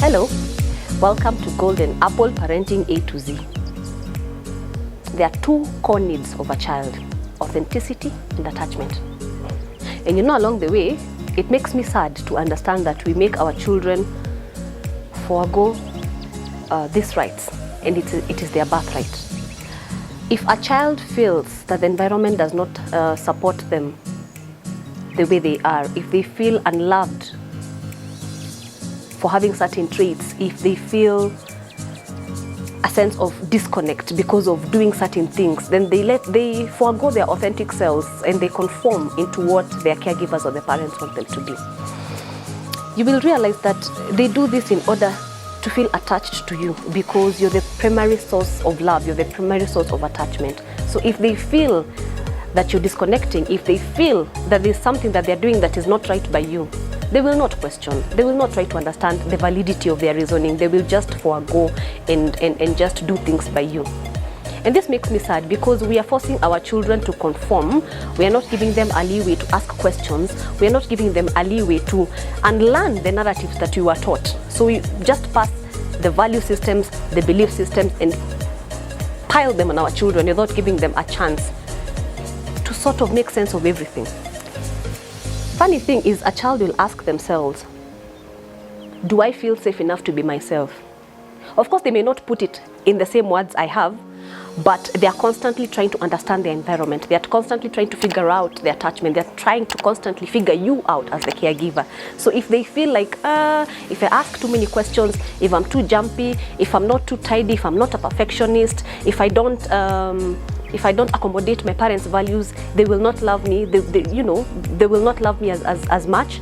Hello, welcome to Golden Apple Parenting A to Z. There are two core needs of a child: authenticity and attachment. And along the way, it makes me sad to understand that we make our children forego these rights, and it is their birthright. If a child feels that the environment does not support them the way they are, if they feel unloved for having certain traits, if they feel a sense of disconnect because of doing certain things, then they forego their authentic selves and they conform into what their caregivers or their parents want them to be. You will realize that they do this in order to feel attached to you, because you're the primary source of love, you're the primary source of attachment. So if they feel that you're disconnecting, if they feel that there's something that they're doing that is not right by you, they will not question, they will not try to understand the validity of their reasoning. They will just forego and just do things by you. And this makes me sad, because we are forcing our children to conform. We are not giving them a leeway to ask questions. We are not giving them a leeway to unlearn the narratives that we were taught. So we just pass the value systems, the belief systems, and pile them on our children without giving them a chance to sort of make sense of everything. Funny thing is, a child will ask themselves, do I feel safe enough to be myself? Of course, they may not put it in the same words I have, but they are constantly trying to understand their environment. They are constantly trying to figure out their attachment. They are trying to constantly figure you out as the caregiver. So if they feel like, if I ask too many questions, if I'm too jumpy, if I'm not too tidy, if I'm not a perfectionist, if I don't accommodate my parents' values, they will not love me. They will not love me as much.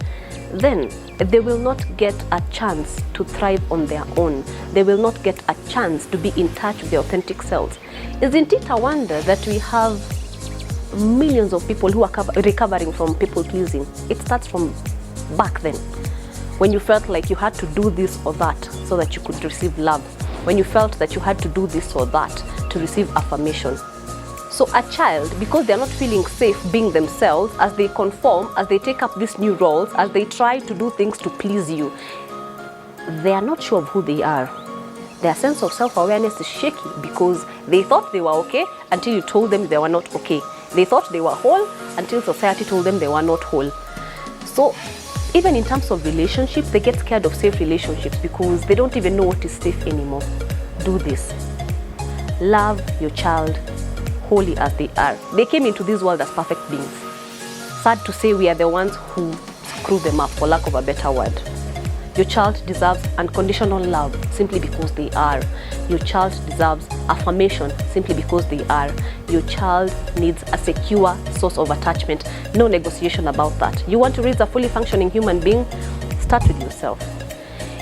Then they will not get a chance to thrive on their own. They will not get a chance to be in touch with their authentic selves. Isn't it a wonder that we have millions of people who are recovering from people pleasing? It starts from back then, when you felt like you had to do this or that so that you could receive love, when you felt that you had to do this or that to receive affirmation. So a child, because they're not feeling safe being themselves, as they conform, as they take up these new roles, as they try to do things to please you, they are not sure of who they are. Their sense of self-awareness is shaky, because they thought they were okay until you told them they were not okay. They thought they were whole until society told them they were not whole. So even in terms of relationships, they get scared of safe relationships because they don't even know what is safe anymore. Do this. Love your child wholly as they are. They came into this world as perfect beings. Sad to say, we are the ones who screw them up, for lack of a better word. Your child deserves unconditional love simply because they are. Your child deserves affirmation simply because they are. Your child needs a secure source of attachment. No negotiation about that. You want to raise a fully functioning human being? Start with yourself.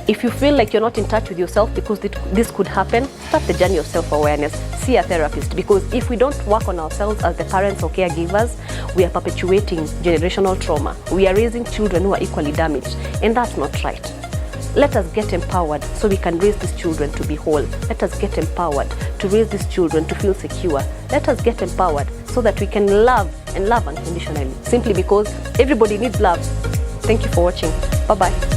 If you feel like you're not in touch with yourself because this could happen, start the journey of self-awareness. See a therapist, because if we don't work on ourselves as the parents or caregivers, we are perpetuating generational trauma. We are raising children who are equally damaged, and that's not right. Let us get empowered so we can raise these children to be whole. Let us get empowered to raise these children to feel secure. Let us get empowered so that we can love and love unconditionally, simply because everybody needs love. Thank you for watching. Bye-bye.